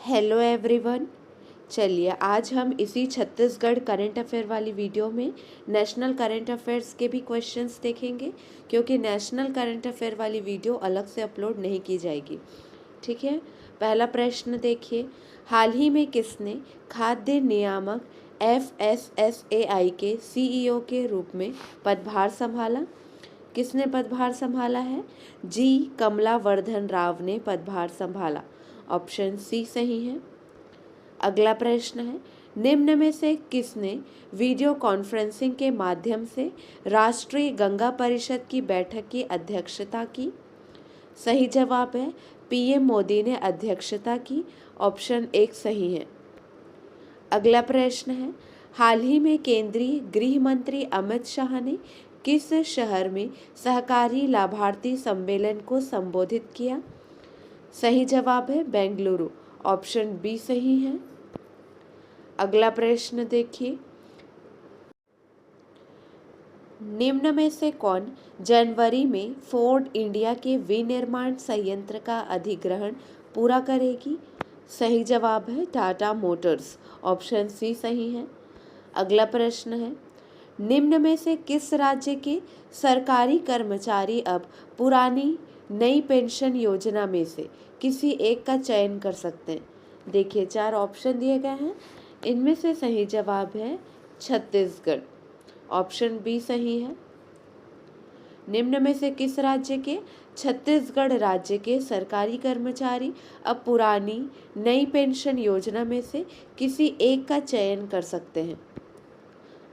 Hello everyone. चलिए आज हम इसी छत्तीसगढ़ करंट अफेयर वाली वीडियो में नेशनल करंट अफेयर्स के भी क्वेश्चंस देखेंगे, क्योंकि नेशनल करंट अफेयर वाली वीडियो अलग से अपलोड नहीं की जाएगी। ठीक है, पहला प्रश्न देखिए। हाल ही में किसने खाद्य नियामक FSSAI के CEO के रूप में पदभार संभाला? किसने पदभार संभाला है? जी कमलावर्धन राव ने पदभार संभाला। ऑप्शन सी सही है। अगला प्रश्न है, निम्न में से किसने वीडियो कॉन्फ्रेंसिंग के माध्यम से राष्ट्रीय गंगा परिषद की बैठक की अध्यक्षता की? सही जवाब है PM मोदी ने अध्यक्षता की। ऑप्शन 1 सही है। अगला प्रश्न है, हाल ही में केंद्रीय गृह मंत्री अमित शाह ने किस शहर में सहकारी लाभार्थी सम्मेलन को संबोधित किया? सही जवाब है बेंगलुरु। ऑप्शन बी सही है। अगला प्रश्न देखिए, निम्न में से कौन जनवरी में फोर्ड इंडिया के विनिर्माण संयंत्र का अधिग्रहण पूरा करेगी? सही जवाब है टाटा मोटर्स। ऑप्शन सी सही है। अगला प्रश्न है, निम्न में से किस राज्य के सरकारी कर्मचारी अब पुरानी नई पेंशन योजना में से किसी एक का चयन कर सकते हैं? देखिए 4 ऑप्शन दिए गए हैं, इनमें से सही जवाब है छत्तीसगढ़। ऑप्शन बी सही है। निम्न में से किस राज्य के? छत्तीसगढ़ राज्य के सरकारी कर्मचारी अब पुरानी नई पेंशन योजना में से किसी एक का चयन कर सकते हैं।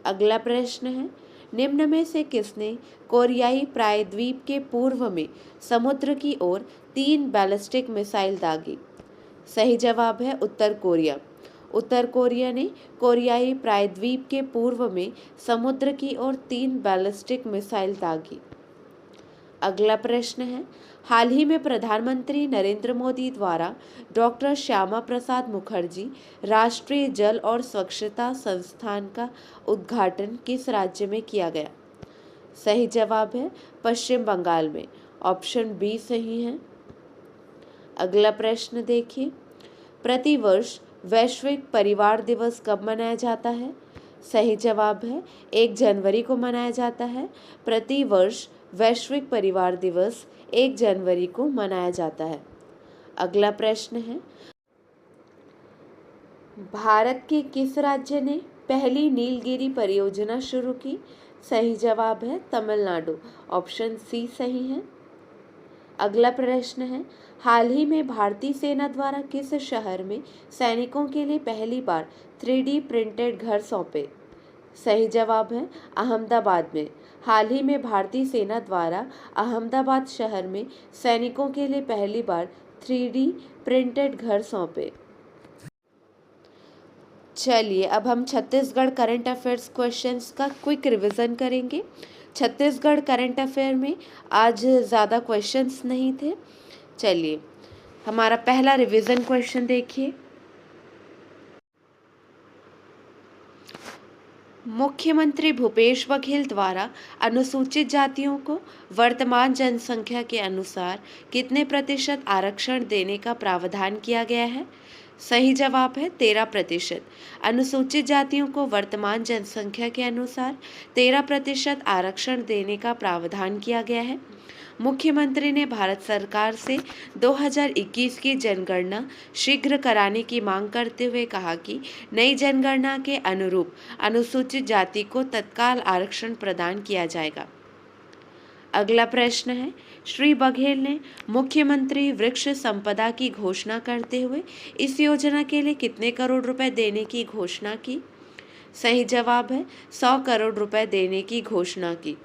अगला प्रश्न है, निम्न में से किसने कोरियाई प्रायद्वीप के पूर्व में समुद्र की ओर 3 बैलिस्टिक मिसाइल दागी? सही जवाब है उत्तर कोरिया। उत्तर कोरिया ने कोरियाई प्रायद्वीप के पूर्व में समुद्र की ओर 3 बैलिस्टिक मिसाइल दागी। अगला प्रश्न है, हाल ही में प्रधानमंत्री नरेंद्र मोदी द्वारा डॉक्टर श्यामा प्रसाद मुखर्जी राष्ट्रीय जल और स्वच्छता संस्थान का उद्घाटन किस राज्य में किया गया? सही जवाब है पश्चिम बंगाल में। ऑप्शन बी सही है। अगला प्रश्न देखिए, प्रतिवर्ष वैश्विक परिवार दिवस कब मनाया जाता है? सही जवाब है 1 जनवरी को मनाया जाता है। प्रतिवर्ष वैश्विक परिवार दिवस 1 जनवरी को मनाया जाता है। अगला प्रश्न है, भारत के किस राज्य ने पहली नीलगिरी परियोजना शुरू की? सही जवाब है तमिलनाडु। ऑप्शन सी सही है। अगला प्रश्न है, हाल ही में भारतीय सेना द्वारा किस शहर में सैनिकों के लिए पहली बार 3D प्रिंटेड घर सौंपे? सही जवाब है अहमदाबाद में। हाल ही में भारतीय सेना द्वारा अहमदाबाद शहर में सैनिकों के लिए पहली बार 3D प्रिंटेड घर सौंपे। चलिए अब हम छत्तीसगढ़ करंट अफेयर्स क्वेश्चंस का क्विक रिवीजन करेंगे। छत्तीसगढ़ करंट अफेयर में आज ज़्यादा क्वेश्चंस नहीं थे। चलिए हमारा पहला रिवीजन क्वेश्चन देखिए, मुख्यमंत्री भूपेश बघेल द्वारा अनुसूचित जातियों को वर्तमान जनसंख्या के अनुसार कितने प्रतिशत आरक्षण देने का प्रावधान किया गया है? सही जवाब है 13%। अनुसूचित जातियों को वर्तमान जनसंख्या के अनुसार 13% आरक्षण देने का प्रावधान किया गया है। मुख्यमंत्री ने भारत सरकार से 2021 की जनगणना शीघ्र कराने की मांग करते हुए कहा कि नई जनगणना के अनुरूप अनुसूचित जाति को तत्काल आरक्षण प्रदान किया जाएगा। अगला प्रश्न है, श्री बघेल ने मुख्यमंत्री वृक्ष संपदा की घोषणा करते हुए इस योजना के लिए कितने करोड़ रुपए देने की घोषणा की? सही जवाब है 100 करोड़ रुपए देने की घोषणा की।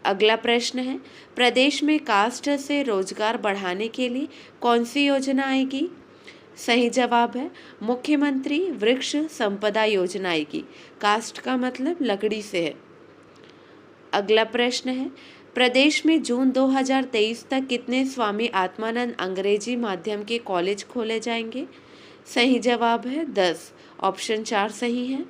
अगला प्रश्न है, प्रदेश में काष्ठ से रोजगार बढ़ाने के लिए कौन सी योजना आएगी? सही जवाब है मुख्यमंत्री वृक्ष संपदा योजना आएगी। काष्ठ का मतलब लकड़ी से है। अगला प्रश्न है, प्रदेश में जून 2023 तक कितने स्वामी आत्मानंद अंग्रेजी माध्यम के कॉलेज खोले जाएंगे? सही जवाब है 10। ऑप्शन 4 सही है।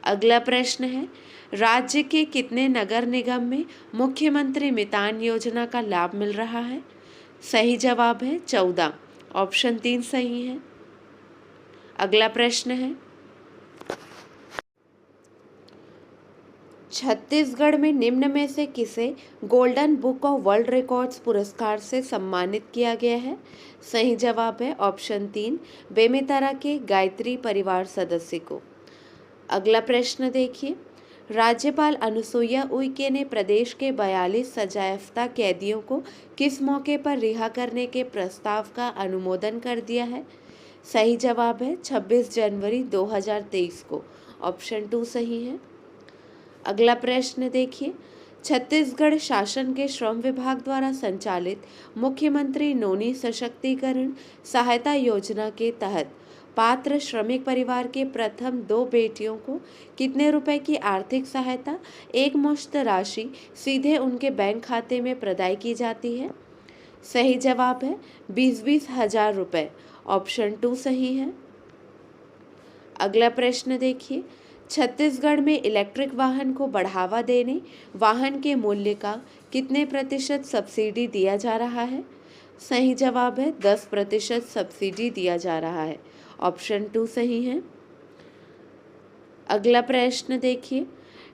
अगला प्रश्न है, राज्य के कितने नगर निगम में मुख्यमंत्री मितान योजना का लाभ मिल रहा है? सही जवाब है 14। ऑप्शन 3 सही है। अगला प्रश्न है, छत्तीसगढ़ में निम्न में से किसे golden book of world records पुरस्कार से सम्मानित किया गया है? सही जवाब है ऑप्शन 3, बेमेतरा के गायत्री परिवार सदस्य को। अगला प्रश्न देखिए, राज्यपाल अनुसुईया उइके ने प्रदेश के 42 सजायाफ्ता कैदियों को किस मौके पर रिहा करने के प्रस्ताव का अनुमोदन कर दिया है? सही जवाब है 26 जनवरी 2023 को। ऑप्शन 2 सही है। अगला प्रश्न देखिए, छत्तीसगढ़ शासन के श्रम विभाग द्वारा संचालित मुख्यमंत्री नोनी सशक्तिकरण सहायता योजना के तहत पात्र श्रमिक परिवार के प्रथम 2 बेटियों को कितने रुपए की आर्थिक सहायता एकमुश्त राशि सीधे उनके बैंक खाते में प्रदान की जाती है? सही जवाब है 20-20 हजार रुपये। ऑप्शन 2 सही है। अगला प्रश्न देखिए, छत्तीसगढ़ में इलेक्ट्रिक वाहन को बढ़ावा देने वाहन के मूल्य का कितने प्रतिशत सब्सिडी दिया जा रहा है? सही जवाब है 10% सब्सिडी दिया जा रहा है। ऑप्शन 2 सही है। अगला प्रश्न देखिए,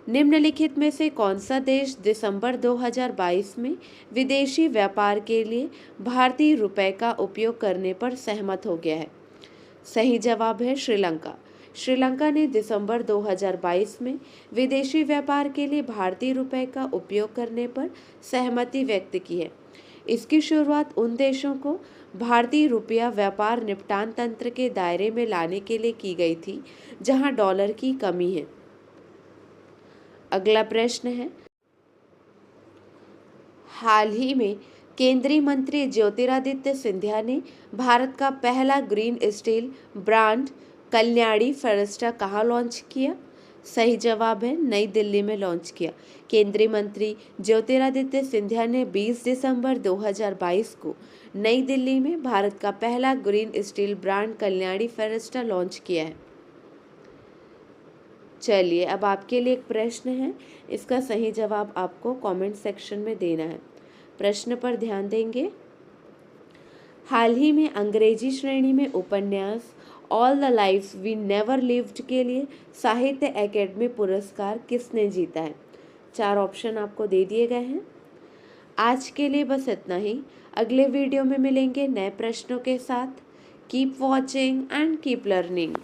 निम्नलिखित में से कौन सा देश दिसंबर 2022 में विदेशी व्यापार के लिए भारतीय रुपए का उपयोग करने पर सहमत हो गया है? सही जवाब है श्रीलंका। श्रीलंका ने दिसंबर 2022 में विदेशी व्यापार के लिए भारतीय रुपए का उपयोग करने पर सहमति व्यक्त की है। इसकी शुरुआत उन देशों को भारतीय रुपया व्यापार निपटान तंत्र के दायरे में लाने के लिए की गई थी, जहां डॉलर की कमी है। अगला प्रश्न है, हाल ही में केंद्रीय मंत्री ज्योतिरादित्य सिंधिया ने भारत का पहला ग्रीन स्टील ब्रांड कल्याणी फेरेस्टा कहाँ लॉन्च किया? सही जवाब है नई दिल्ली में लॉन्च किया। केंद्रीय मंत्री ज्योतिरादित्य सिंधिया ने 20 दिसंबर 2022 को नई दिल्ली में भारत का पहला green steel brand Kalyani Ferresta launch किया है। चलिए, अब आपके लिए एक प्रश्न है, इसका सही जवाब आपको कमेंट सेक्शन में देना है। प्रश्न पर ध्यान देंगे। हाल ही में अंग्रेजी श्रेणी में उपन्यास all the lives we never lived के लिए साहित्य अकेडमी पुरस्कार किसने जीता है? 4 ऑप्शन आपको दे दिए गए हैं। आज के लिए बस इतना ही। अगले वीडियो में मिलेंगे नए प्रश्नों के साथ। Keep watching and keep learning.